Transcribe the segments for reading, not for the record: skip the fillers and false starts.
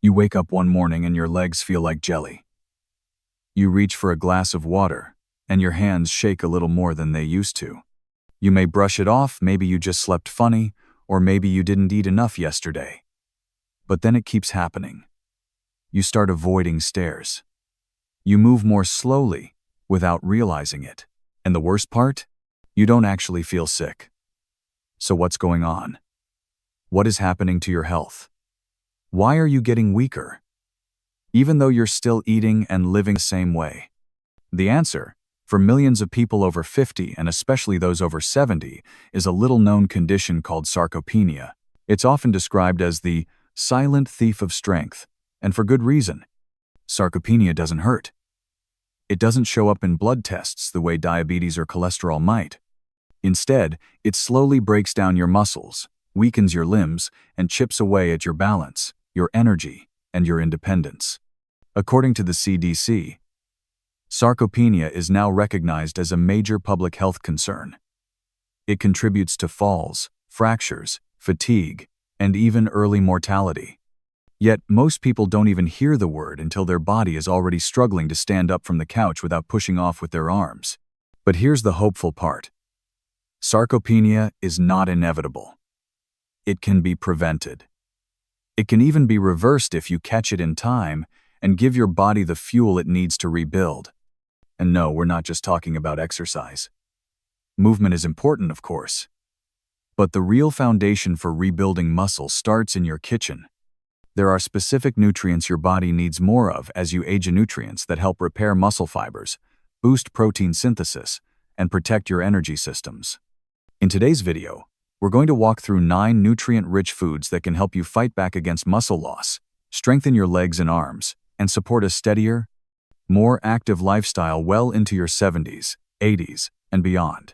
You wake up one morning and your legs feel like jelly. You reach for a glass of water, and your hands shake a little more than they used to. You may brush it off, maybe you just slept funny, or maybe you didn't eat enough yesterday. But then it keeps happening. You start avoiding stairs. You move more slowly without realizing it. And the worst part? You don't actually feel sick. So what's going on? What is happening to your health? Why are you getting weaker, even though you're still eating and living the same way? The answer, for millions of people over 50 and especially those over 70, is a little-known condition called sarcopenia. It's often described as the silent thief of strength, and for good reason. Sarcopenia doesn't hurt. It doesn't show up in blood tests the way diabetes or cholesterol might. Instead, it slowly breaks down your muscles, weakens your limbs, and chips away at your balance, your energy, and your independence. According to the CDC, sarcopenia is now recognized as a major public health concern. It contributes to falls, fractures, fatigue, and even early mortality. Yet, most people don't even hear the word until their body is already struggling to stand up from the couch without pushing off with their arms. But here's the hopeful part. Sarcopenia is not inevitable. It can be prevented. It can even be reversed if you catch it in time and give your body the fuel it needs to rebuild. And no, we're not just talking about exercise. Movement is important, of course. But the real foundation for rebuilding muscle starts in your kitchen. There are specific nutrients your body needs more of as you age, nutrients that help repair muscle fibers, boost protein synthesis, and protect your energy systems. In today's video, we're going to walk through 9 nutrient-rich foods that can help you fight back against muscle loss, strengthen your legs and arms, and support a steadier, more active lifestyle well into your 70s, 80s, and beyond.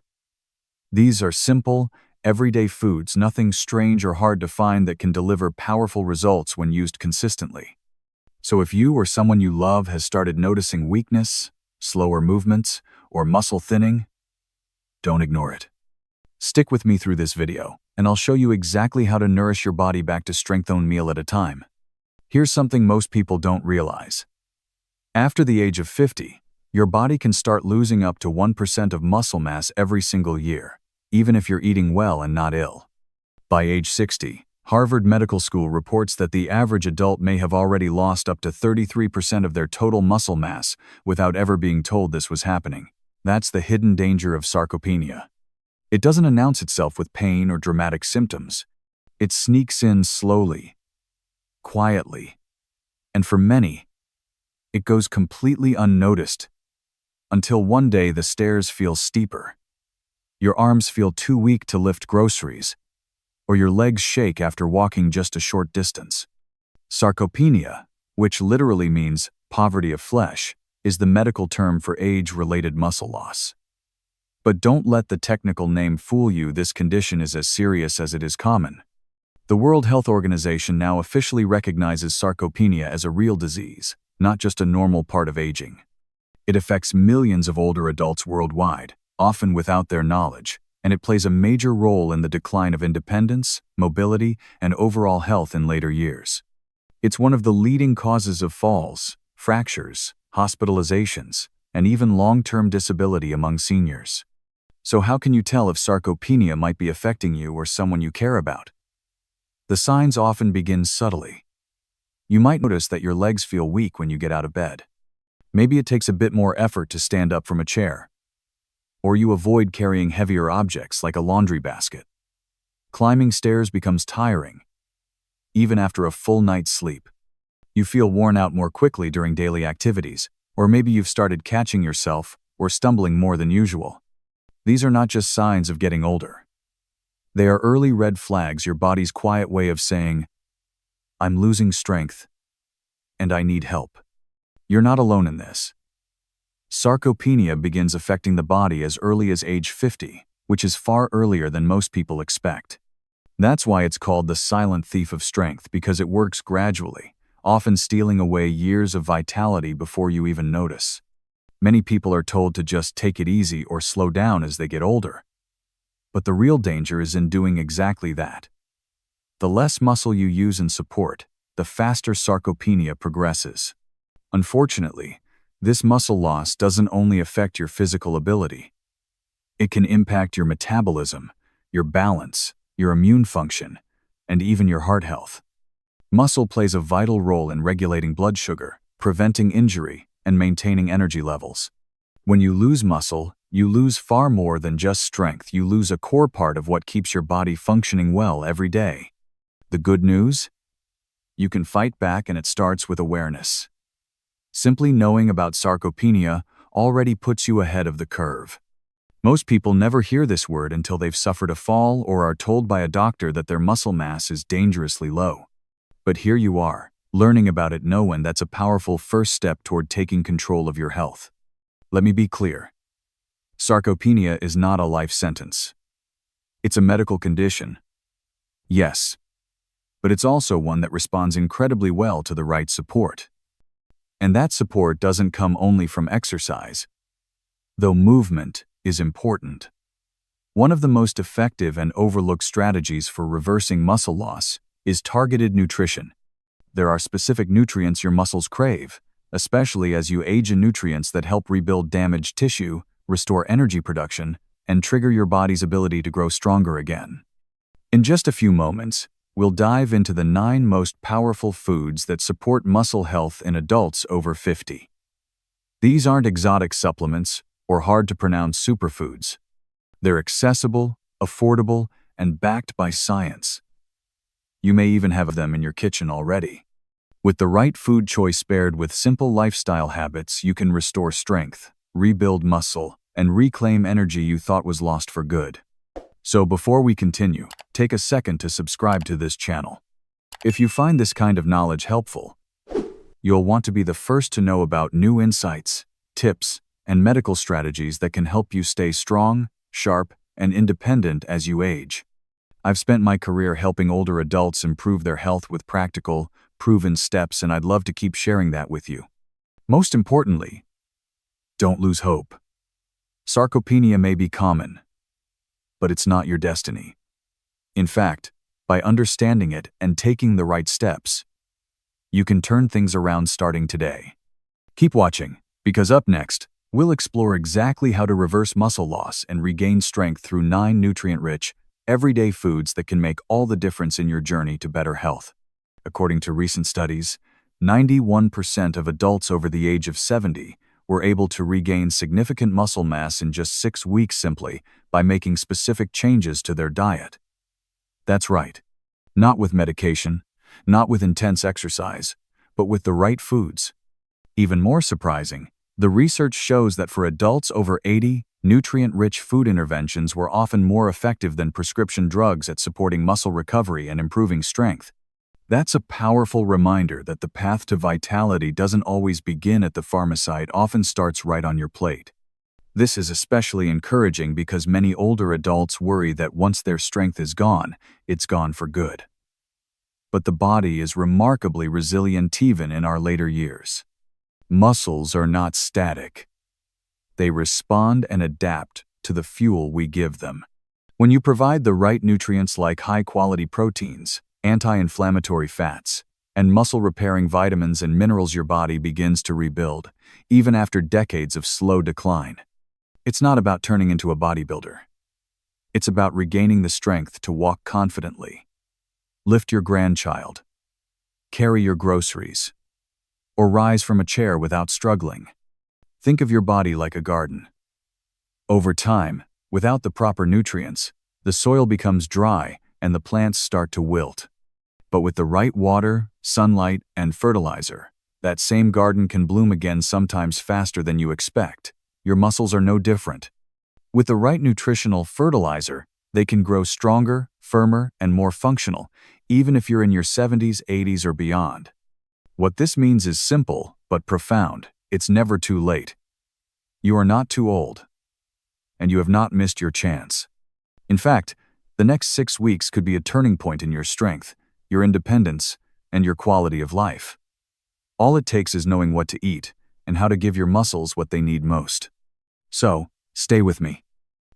These are simple, everyday foods, nothing strange or hard to find, that can deliver powerful results when used consistently. So if you or someone you love has started noticing weakness, slower movements, or muscle thinning, don't ignore it. Stick with me through this video, and I'll show you exactly how to nourish your body back to strength one meal at a time. Here's something most people don't realize. After the age of 50, your body can start losing up to 1% of muscle mass every single year, even if you're eating well and not ill. By age 60, Harvard Medical School reports that the average adult may have already lost up to 33% of their total muscle mass without ever being told this was happening. That's the hidden danger of sarcopenia. It doesn't announce itself with pain or dramatic symptoms. It sneaks in slowly, quietly, and for many, it goes completely unnoticed until one day the stairs feel steeper. Your arms feel too weak to lift groceries, or your legs shake after walking just a short distance. Sarcopenia, which literally means poverty of flesh, is the medical term for age-related muscle loss. But don't let the technical name fool you. This condition is as serious as it is common. The World Health Organization now officially recognizes sarcopenia as a real disease, not just a normal part of aging. It affects millions of older adults worldwide, often without their knowledge, and it plays a major role in the decline of independence, mobility, and overall health in later years. It's one of the leading causes of falls, fractures, hospitalizations, and even long-term disability among seniors. So how can you tell if sarcopenia might be affecting you or someone you care about? The signs often begin subtly. You might notice that your legs feel weak when you get out of bed. Maybe it takes a bit more effort to stand up from a chair. Or you avoid carrying heavier objects like a laundry basket. Climbing stairs becomes tiring, even after a full night's sleep. You feel worn out more quickly during daily activities, or maybe you've started catching yourself or stumbling more than usual. These are not just signs of getting older. They are early red flags, your body's quiet way of saying, "I'm losing strength, and I need help." You're not alone in this. Sarcopenia begins affecting the body as early as age 50, which is far earlier than most people expect. That's why it's called the silent thief of strength, because it works gradually, often stealing away years of vitality before you even notice. Many people are told to just take it easy or slow down as they get older. But the real danger is in doing exactly that. The less muscle you use and support, the faster sarcopenia progresses. Unfortunately, this muscle loss doesn't only affect your physical ability. It can impact your metabolism, your balance, your immune function, and even your heart health. Muscle plays a vital role in regulating blood sugar, preventing injury, and maintaining energy levels. When you lose muscle, you lose far more than just strength. You lose a core part of what keeps your body functioning well every day. The good news? You can fight back, and it starts with awareness. Simply knowing about sarcopenia already puts you ahead of the curve. Most people never hear this word until they've suffered a fall or are told by a doctor that their muscle mass is dangerously low. But here you are, learning about it. And that's a powerful first step toward taking control of your health. Let me be clear. Sarcopenia is not a life sentence. It's a medical condition. Yes, but it's also one that responds incredibly well to the right support. And that support doesn't come only from exercise, though movement is important. One of the most effective and overlooked strategies for reversing muscle loss is targeted nutrition. There are specific nutrients your muscles crave, especially as you age, and nutrients that help rebuild damaged tissue, restore energy production, and trigger your body's ability to grow stronger again. In just a few moments, we'll dive into the 9 most powerful foods that support muscle health in adults over 50. These aren't exotic supplements or hard-to-pronounce superfoods. They're accessible, affordable, and backed by science. You may even have them in your kitchen already. With the right food choice paired with simple lifestyle habits, you can restore strength, rebuild muscle, and reclaim energy you thought was lost for good. So before we continue, take a second to subscribe to this channel. If you find this kind of knowledge helpful, you'll want to be the first to know about new insights, tips, and medical strategies that can help you stay strong, sharp, and independent as you age. I've spent my career helping older adults improve their health with practical, proven steps, and I'd love to keep sharing that with you. Most importantly, don't lose hope. Sarcopenia may be common, but it's not your destiny. In fact, by understanding it and taking the right steps, you can turn things around starting today. Keep watching, because up next, we'll explore exactly how to reverse muscle loss and regain strength through 9 nutrient-rich, everyday foods that can make all the difference in your journey to better health. According to recent studies, 91% of adults over the age of 70 were able to regain significant muscle mass in just 6 weeks simply by making specific changes to their diet. That's right. Not with medication, not with intense exercise, but with the right foods. Even more surprising, the research shows that for adults over 80, nutrient-rich food interventions were often more effective than prescription drugs at supporting muscle recovery and improving strength. That's a powerful reminder that the path to vitality doesn't always begin at the pharmacy, it often starts right on your plate. This is especially encouraging because many older adults worry that once their strength is gone, it's gone for good. But the body is remarkably resilient even in our later years. Muscles are not static. They respond and adapt to the fuel we give them. When you provide the right nutrients like high-quality proteins, anti-inflammatory fats, and muscle-repairing vitamins and minerals, your body begins to rebuild, even after decades of slow decline. It's not about turning into a bodybuilder. It's about regaining the strength to walk confidently, lift your grandchild, carry your groceries, or rise from a chair without struggling. Think of your body like a garden. Over time, without the proper nutrients, the soil becomes dry and the plants start to wilt. But with the right water, sunlight, and fertilizer, that same garden can bloom again, sometimes faster than you expect. Your muscles are no different. With the right nutritional fertilizer, they can grow stronger, firmer, and more functional, even if you're in your 70s, 80s, or beyond. What this means is simple but profound. It's never too late. You are not too old, and you have not missed your chance. In fact, the next 6 weeks could be a turning point in your strength, your independence, and your quality of life. All it takes is knowing what to eat and how to give your muscles what they need most. So, stay with me.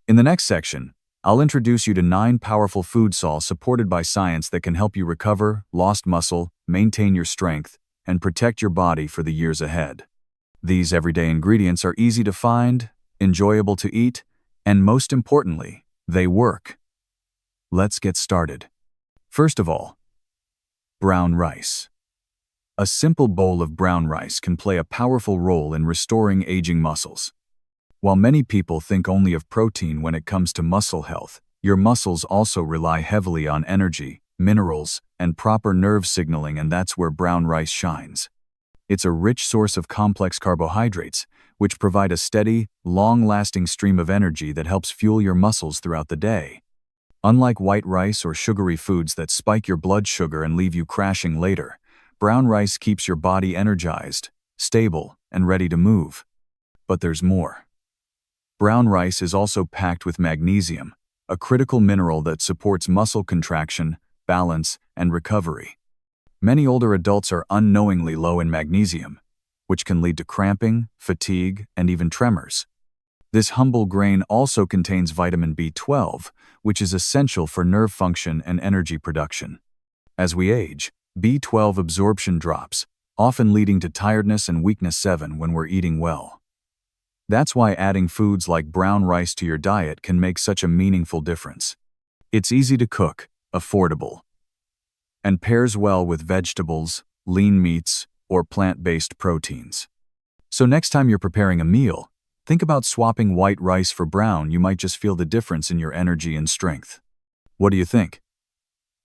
In the next section, I'll introduce you to 9 powerful food sources supported by science that can help you recover lost muscle, maintain your strength, and protect your body for the years ahead. These everyday ingredients are easy to find, enjoyable to eat, and most importantly, they work. Let's get started. First of all, brown rice. A simple bowl of brown rice can play a powerful role in restoring aging muscles. While many people think only of protein when it comes to muscle health, your muscles also rely heavily on energy, minerals, and proper nerve signaling, and that's where brown rice shines. It's a rich source of complex carbohydrates, which provide a steady, long-lasting stream of energy that helps fuel your muscles throughout the day. Unlike white rice or sugary foods that spike your blood sugar and leave you crashing later, brown rice keeps your body energized, stable, and ready to move. But there's more. Brown rice is also packed with magnesium, a critical mineral that supports muscle contraction, balance, and recovery. Many older adults are unknowingly low in magnesium, which can lead to cramping, fatigue, and even tremors. This humble grain also contains vitamin B12, which is essential for nerve function and energy production. As we age, B12 absorption drops, often leading to tiredness and weakness 7 when we're eating well. That's why adding foods like brown rice to your diet can make such a meaningful difference. It's easy to cook, affordable, and pairs well with vegetables, lean meats, or plant-based proteins. So next time you're preparing a meal, think about swapping white rice for brown. You might just feel the difference in your energy and strength. What do you think?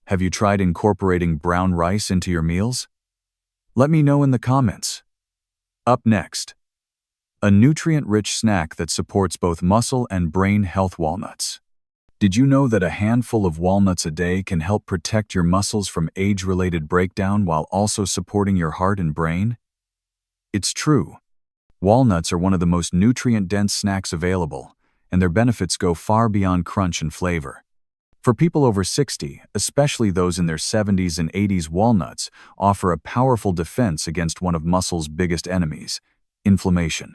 Have you tried incorporating brown rice into your meals? Let me know in the comments. Up next, a nutrient-rich snack that supports both muscle and brain health: walnuts. Did you know that a handful of walnuts a day can help protect your muscles from age-related breakdown while also supporting your heart and brain? It's true. Walnuts are one of the most nutrient-dense snacks available, and their benefits go far beyond crunch and flavor. For people over 60, especially those in their 70s and 80s, walnuts offer a powerful defense against one of muscle's biggest enemies: inflammation.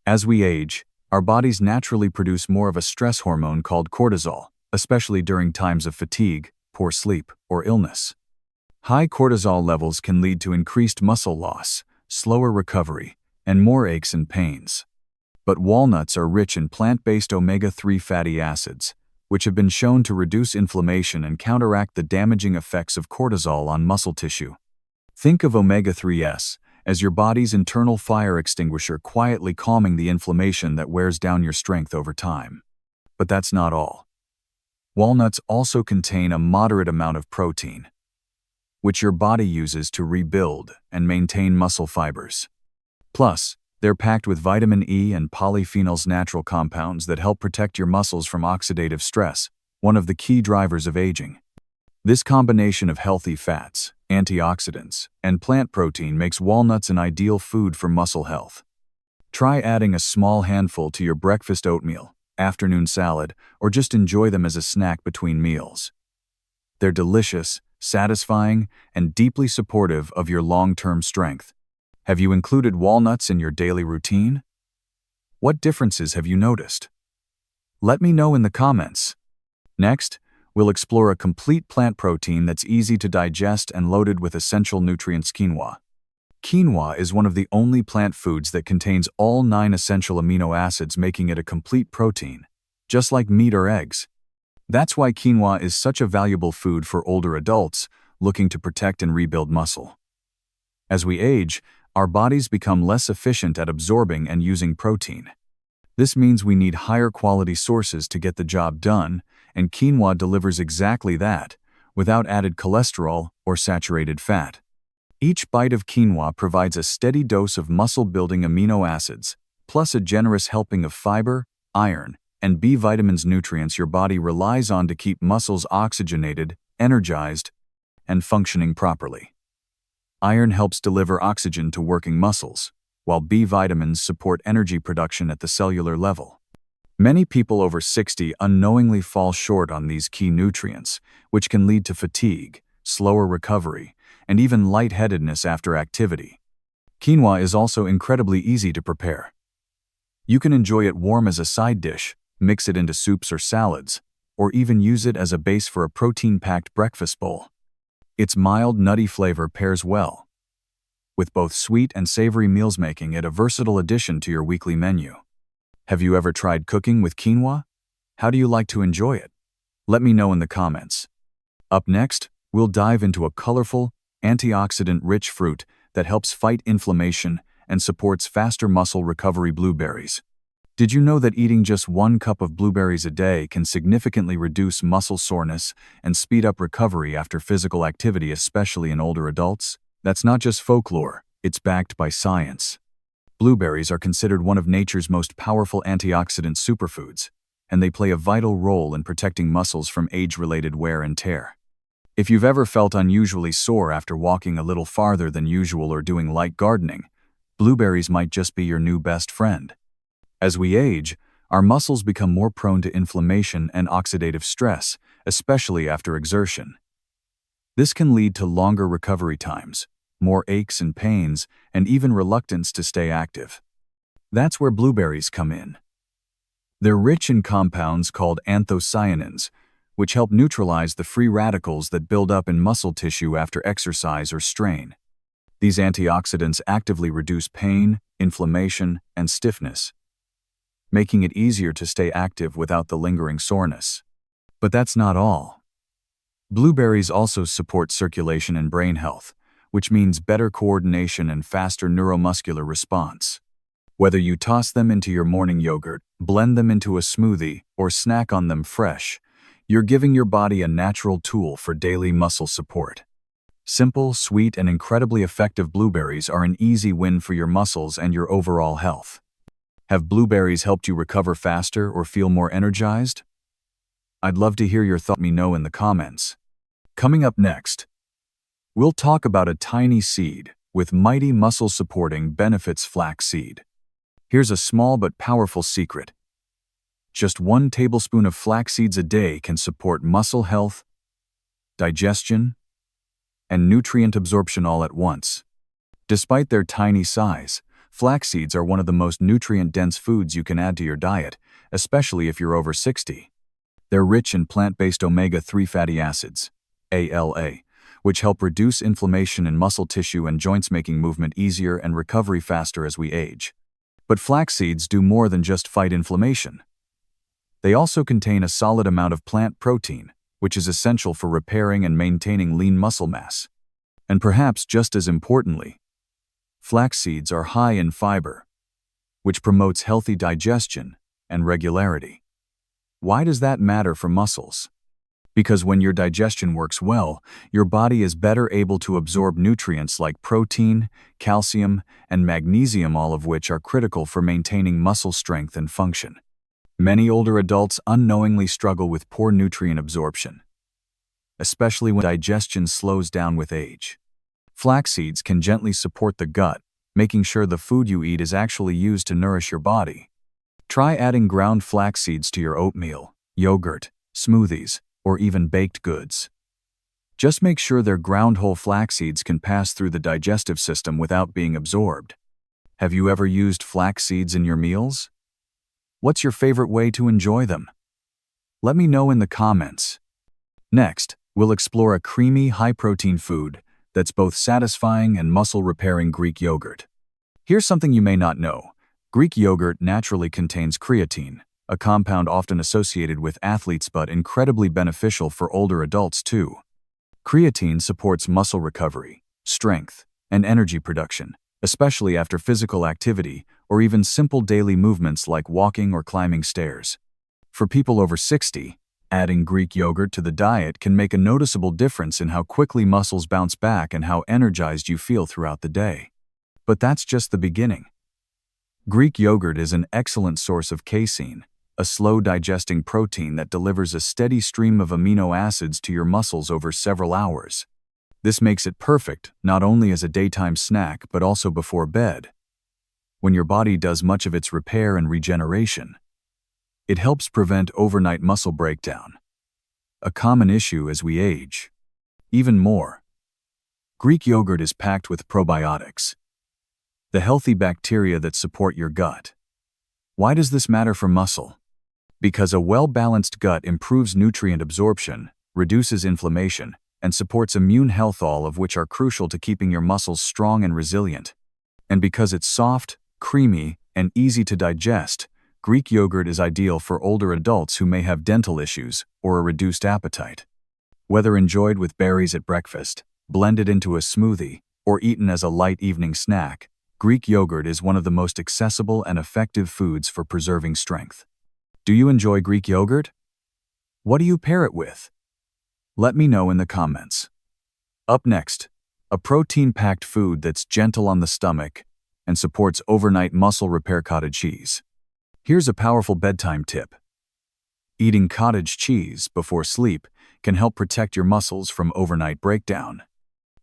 As we age, our bodies naturally produce more of a stress hormone called cortisol, especially during times of fatigue, poor sleep, or illness. High cortisol levels can lead to increased muscle loss, slower recovery, and more aches and pains. But walnuts are rich in plant-based omega-3 fatty acids, which have been shown to reduce inflammation and counteract the damaging effects of cortisol on muscle tissue. Think of omega-3s as your body's internal fire extinguisher, quietly calming the inflammation that wears down your strength over time. But that's not all. Walnuts also contain a moderate amount of protein, which your body uses to rebuild and maintain muscle fibers. Plus, they're packed with vitamin E and polyphenols, natural compounds that help protect your muscles from oxidative stress, one of the key drivers of aging. This combination of healthy fats, antioxidants, and plant protein makes walnuts an ideal food for muscle health. Try adding a small handful to your breakfast oatmeal, afternoon salad, or just enjoy them as a snack between meals. They're delicious, satisfying, and deeply supportive of your long-term strength. Have you included walnuts in your daily routine? What differences have you noticed? Let me know in the comments. Next, we'll explore a complete plant protein that's easy to digest and loaded with essential nutrients: quinoa. Quinoa is one of the only plant foods that contains all 9 essential amino acids, making it a complete protein, just like meat or eggs. That's why quinoa is such a valuable food for older adults looking to protect and rebuild muscle. As we age, our bodies become less efficient at absorbing and using protein. This means we need higher quality sources to get the job done, and quinoa delivers exactly that, without added cholesterol or saturated fat. Each bite of quinoa provides a steady dose of muscle-building amino acids, plus a generous helping of fiber, iron, and B vitamins, nutrients your body relies on to keep muscles oxygenated, energized, and functioning properly. Iron helps deliver oxygen to working muscles, while B vitamins support energy production at the cellular level. Many people over 60 unknowingly fall short on these key nutrients, which can lead to fatigue, slower recovery, and even lightheadedness after activity. Quinoa is also incredibly easy to prepare. You can enjoy it warm as a side dish, mix it into soups or salads, or even use it as a base for a protein-packed breakfast bowl. Its mild, nutty flavor pairs well with both sweet and savory meals, making it a versatile addition to your weekly menu. Have you ever tried cooking with quinoa? How do you like to enjoy it? Let me know in the comments. Up next, we'll dive into a colorful, antioxidant-rich fruit that helps fight inflammation and supports faster muscle recovery: blueberries. Did you know that eating just 1 cup of blueberries a day can significantly reduce muscle soreness and speed up recovery after physical activity, especially in older adults? That's not just folklore, it's backed by science. Blueberries are considered one of nature's most powerful antioxidant superfoods, and they play a vital role in protecting muscles from age-related wear and tear. If you've ever felt unusually sore after walking a little farther than usual or doing light gardening, blueberries might just be your new best friend. As we age, our muscles become more prone to inflammation and oxidative stress, especially after exertion. This can lead to longer recovery times, more aches and pains, and even reluctance to stay active. That's where blueberries come in. They're rich in compounds called anthocyanins, which help neutralize the free radicals that build up in muscle tissue after exercise or strain. These antioxidants actively reduce pain, inflammation, and stiffness, making it easier to stay active without the lingering soreness. But that's not all. Blueberries also support circulation and brain health, which means better coordination and faster neuromuscular response. Whether you toss them into your morning yogurt, blend them into a smoothie, or snack on them fresh, you're giving your body a natural tool for daily muscle support. Simple, sweet, and incredibly effective blueberries are an easy win for your muscles and your overall health. Have blueberries helped you recover faster or feel more energized? I'd love to hear your thoughts. Let me know in the comments. Coming up next, we'll talk about a tiny seed with mighty muscle-supporting benefits: flaxseed. Here's a small but powerful secret. Just 1 tablespoon of flax seeds a day can support muscle health, digestion, and nutrient absorption all at once. Despite their tiny size, flax seeds are one of the most nutrient-dense foods you can add to your diet, especially if you're over 60. They're rich in plant-based omega-3 fatty acids, ALA, which help reduce inflammation in muscle tissue and joints, making movement easier and recovery faster as we age. But flax seeds do more than just fight inflammation. They also contain a solid amount of plant protein, which is essential for repairing and maintaining lean muscle mass. And perhaps just as importantly, flax seeds are high in fiber, which promotes healthy digestion and regularity. Why does that matter for muscles? Because when your digestion works well, your body is better able to absorb nutrients like protein, calcium, and magnesium, all of which are critical for maintaining muscle strength and function. Many older adults unknowingly struggle with poor nutrient absorption, especially when digestion slows down with age. Flax seeds can gently support the gut, making sure the food you eat is actually used to nourish your body. Try adding ground flax seeds to your oatmeal, yogurt, smoothies, or even baked goods. Just make sure they're ground whole. Flax seeds can pass through the digestive system without being absorbed. Have you ever used flax seeds in your meals? What's your favorite way to enjoy them? Let me know in the comments. Next, we'll explore a creamy, high-protein food that's both satisfying and muscle-repairing: Greek yogurt. Here's something you may not know. Greek yogurt naturally contains creatine, a compound often associated with athletes but incredibly beneficial for older adults too. Creatine supports muscle recovery, strength, and energy production, especially after physical activity or even simple daily movements like walking or climbing stairs. For people over 60, adding Greek yogurt to the diet can make a noticeable difference in how quickly muscles bounce back and how energized you feel throughout the day. But that's just the beginning. Greek yogurt is an excellent source of casein, a slow-digesting protein that delivers a steady stream of amino acids to your muscles over several hours. This makes it perfect not only as a daytime snack but also before bed, when your body does much of its repair and regeneration. It helps prevent overnight muscle breakdown, a common issue as we age. Even more, Greek yogurt is packed with probiotics, the healthy bacteria that support your gut. Why does this matter for muscle? Because a well-balanced gut improves nutrient absorption, reduces inflammation, and supports immune health, all of which are crucial to keeping your muscles strong and resilient. And because it's soft, creamy, and easy to digest, Greek yogurt is ideal for older adults who may have dental issues or a reduced appetite. Whether enjoyed with berries at breakfast, blended into a smoothie, or eaten as a light evening snack, Greek yogurt is one of the most accessible and effective foods for preserving strength. Do you enjoy Greek yogurt? What do you pair it with? Let me know in the comments. Up next, a protein-packed food that's gentle on the stomach and supports overnight muscle repair: cottage cheese. Here's a powerful bedtime tip. Eating cottage cheese before sleep can help protect your muscles from overnight breakdown.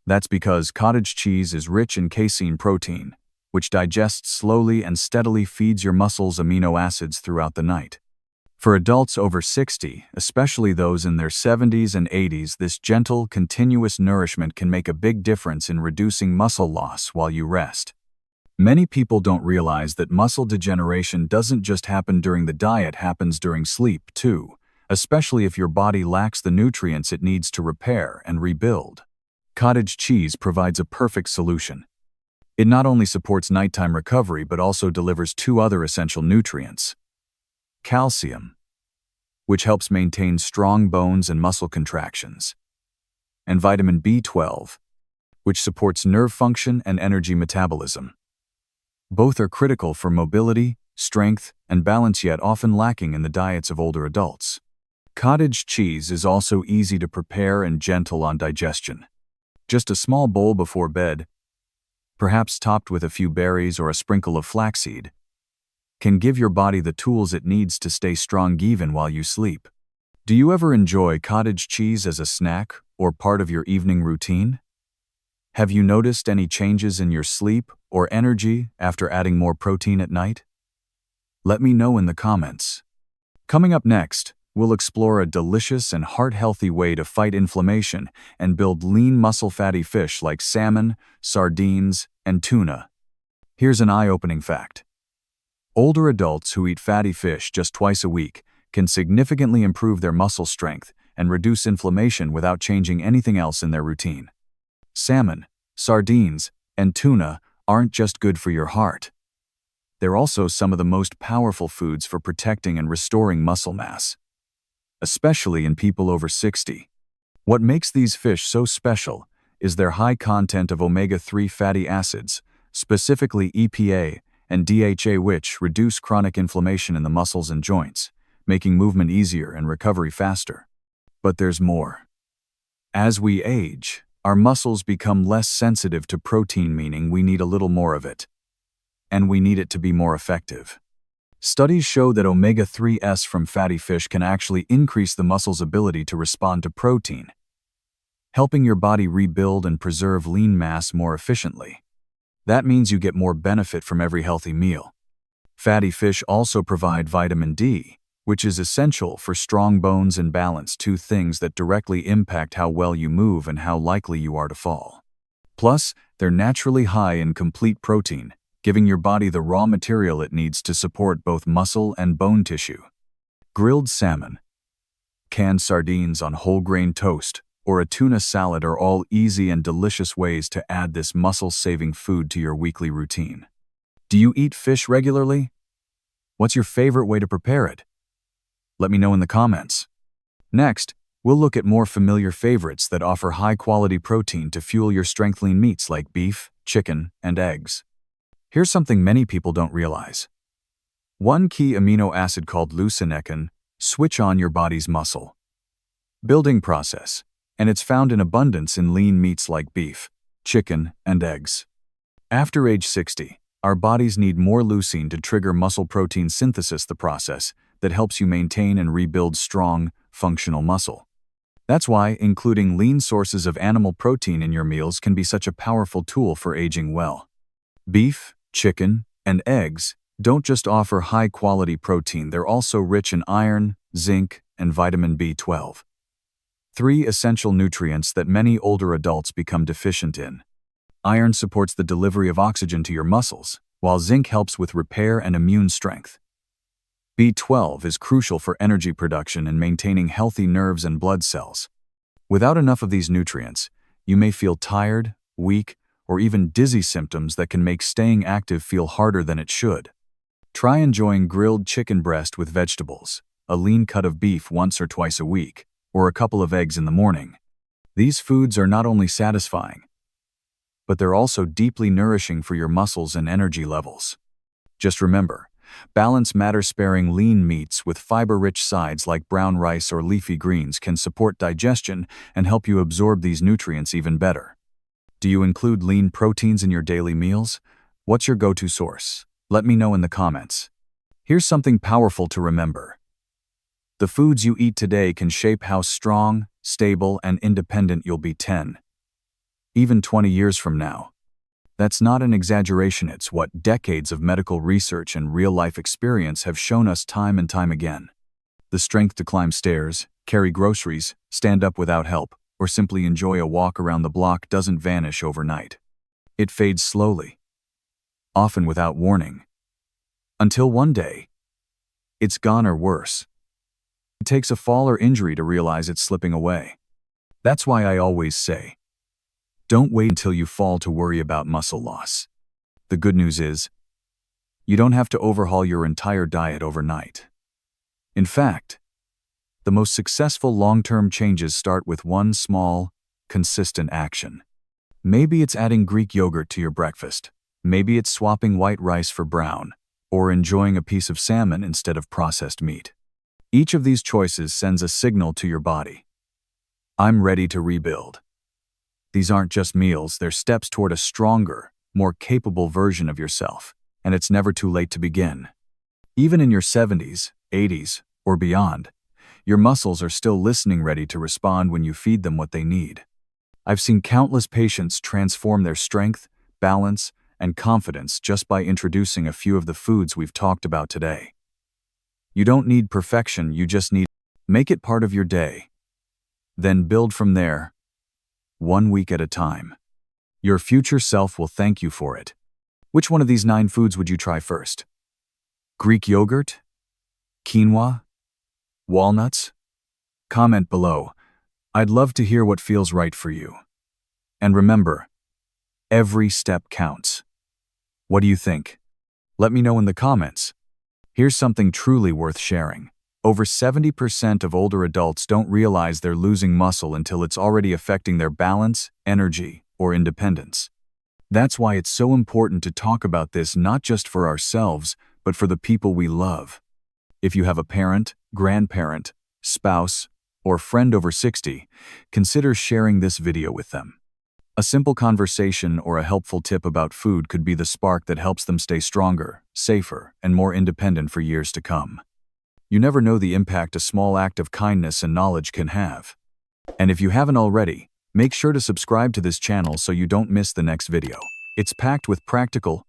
That's because cottage cheese is rich in casein protein, which digests slowly and steadily feeds your muscles amino acids throughout the night. For adults over 60, especially those in their 70s and 80s, this gentle, continuous nourishment can make a big difference in reducing muscle loss while you rest. Many people don't realize that muscle degeneration doesn't just happen during the diet, it happens during sleep too, especially if your body lacks the nutrients it needs to repair and rebuild. Cottage cheese provides a perfect solution. It not only supports nighttime recovery but also delivers two other essential nutrients: calcium, which helps maintain strong bones and muscle contractions, and vitamin B12, which supports nerve function and energy metabolism. Both are critical for mobility, strength, and balance, yet often lacking in the diets of older adults. Cottage cheese is also easy to prepare and gentle on digestion. Just a small bowl before bed, perhaps topped with a few berries or a sprinkle of flaxseed, can give your body the tools it needs to stay strong even while you sleep. Do you ever enjoy cottage cheese as a snack or part of your evening routine? Have you noticed any changes in your sleep or energy after adding more protein at night? Let me know in the comments. Coming up next, we'll explore a delicious and heart-healthy way to fight inflammation and build lean muscle: fatty fish like salmon, sardines, and tuna. Here's an eye-opening fact. Older adults who eat fatty fish just twice a week can significantly improve their muscle strength and reduce inflammation without changing anything else in their routine. Salmon, sardines, and tuna aren't just good for your heart. They're also some of the most powerful foods for protecting and restoring muscle mass, especially in people over 60. What makes these fish so special is their high content of omega-3 fatty acids, specifically EPA and DHA, which reduce chronic inflammation in the muscles and joints, making movement easier and recovery faster. But there's more. As we age, our muscles become less sensitive to protein, meaning we need a little more of it. And we need it to be more effective. Studies show that omega-3s from fatty fish can actually increase the muscle's ability to respond to protein, helping your body rebuild and preserve lean mass more efficiently. That means you get more benefit from every healthy meal. Fatty fish also provide vitamin D, which is essential for strong bones and balance, two things that directly impact how well you move and how likely you are to fall. Plus, they're naturally high in complete protein, giving your body the raw material it needs to support both muscle and bone tissue. Grilled salmon, canned sardines on whole grain toast, or a tuna salad are all easy and delicious ways to add this muscle-saving food to your weekly routine. Do you eat fish regularly? What's your favorite way to prepare it? Let me know in the comments. Next, we'll look at more familiar favorites that offer high-quality protein to fuel your strength: lean meats like beef, chicken, and eggs. Here's something many people don't realize. One key amino acid called leucine can switch on your body's muscle building process, and it's found in abundance in lean meats like beef, chicken, and eggs. After age 60, our bodies need more leucine to trigger muscle protein synthesis, the process that helps you maintain and rebuild strong, functional muscle. That's why including lean sources of animal protein in your meals can be such a powerful tool for aging well. Beef, chicken, and eggs don't just offer high-quality protein, they're also rich in iron, zinc, and vitamin B12. Three essential nutrients that many older adults become deficient in. Iron supports the delivery of oxygen to your muscles, while zinc helps with repair and immune strength. B12 is crucial for energy production and maintaining healthy nerves and blood cells. Without enough of these nutrients, you may feel tired, weak, or even dizzy symptoms that can make staying active feel harder than it should. Try enjoying grilled chicken breast with vegetables, a lean cut of beef once or twice a week, or a couple of eggs in the morning. These foods are not only satisfying, but they're also deeply nourishing for your muscles and energy levels. Just remember, balance matters. Sparing lean meats with fiber-rich sides like brown rice or leafy greens can support digestion and help you absorb these nutrients even better. Do you include lean proteins in your daily meals? What's your go-to source? Let me know in the comments. Here's something powerful to remember. The foods you eat today can shape how strong, stable, and independent you'll be 10, even 20 years from now. That's not an exaggeration. It's what decades of medical research and real-life experience have shown us time and time again. The strength to climb stairs, carry groceries, stand up without help, or simply enjoy a walk around the block doesn't vanish overnight. It fades slowly, often without warning, until one day, it's gone, or worse. It takes a fall or injury to realize it's slipping away. That's why I always say, don't wait until you fall to worry about muscle loss. The good news is, you don't have to overhaul your entire diet overnight. In fact, the most successful long-term changes start with one small, consistent action. Maybe it's adding Greek yogurt to your breakfast. Maybe it's swapping white rice for brown, or enjoying a piece of salmon instead of processed meat. Each of these choices sends a signal to your body. I'm ready to rebuild. These aren't just meals, they're steps toward a stronger, more capable version of yourself, and it's never too late to begin. Even in your 70s, 80s, or beyond, your muscles are still listening, ready to respond when you feed them what they need. I've seen countless patients transform their strength, balance, and confidence just by introducing a few of the foods we've talked about today. You don't need perfection, you just need to make it part of your day. Then build from there, 1 week at a time. Your future self will thank you for it. Which one of these 9 foods would you try first? Greek yogurt? Quinoa? Walnuts? Comment below. I'd love to hear what feels right for you. And remember, every step counts. What do you think? Let me know in the comments. Here's something truly worth sharing. Over 70% of older adults don't realize they're losing muscle until it's already affecting their balance, energy, or independence. That's why it's so important to talk about this, not just for ourselves, but for the people we love. If you have a parent, grandparent, spouse, or friend over 60, consider sharing this video with them. A simple conversation or a helpful tip about food could be the spark that helps them stay stronger, safer, and more independent for years to come. You never know the impact a small act of kindness and knowledge can have. And if you haven't already, make sure to subscribe to this channel so you don't miss the next video. It's packed with practical,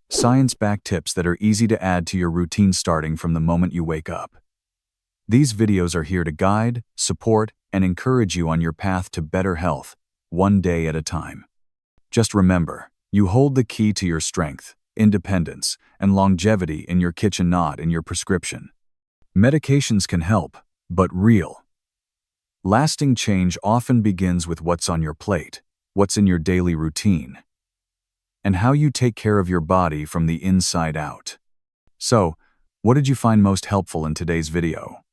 science-backed tips that are easy to add to your routine starting from the moment you wake up. These videos are here to guide, support, and encourage you on your path to better health, one day at a time. Just remember, you hold the key to your strength, independence, and longevity in your kitchen, not in your prescription. Medications can help, but real, lasting change often begins with what's on your plate, what's in your daily routine, and how you take care of your body from the inside out. So, what did you find most helpful in today's video?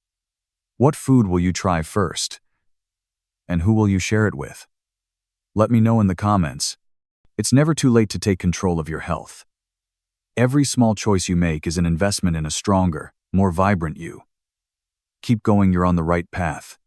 What food will you try first? And who will you share it with? Let me know in the comments. It's never too late to take control of your health. Every small choice you make is an investment in a stronger, more vibrant you. Keep going, you're on the right path.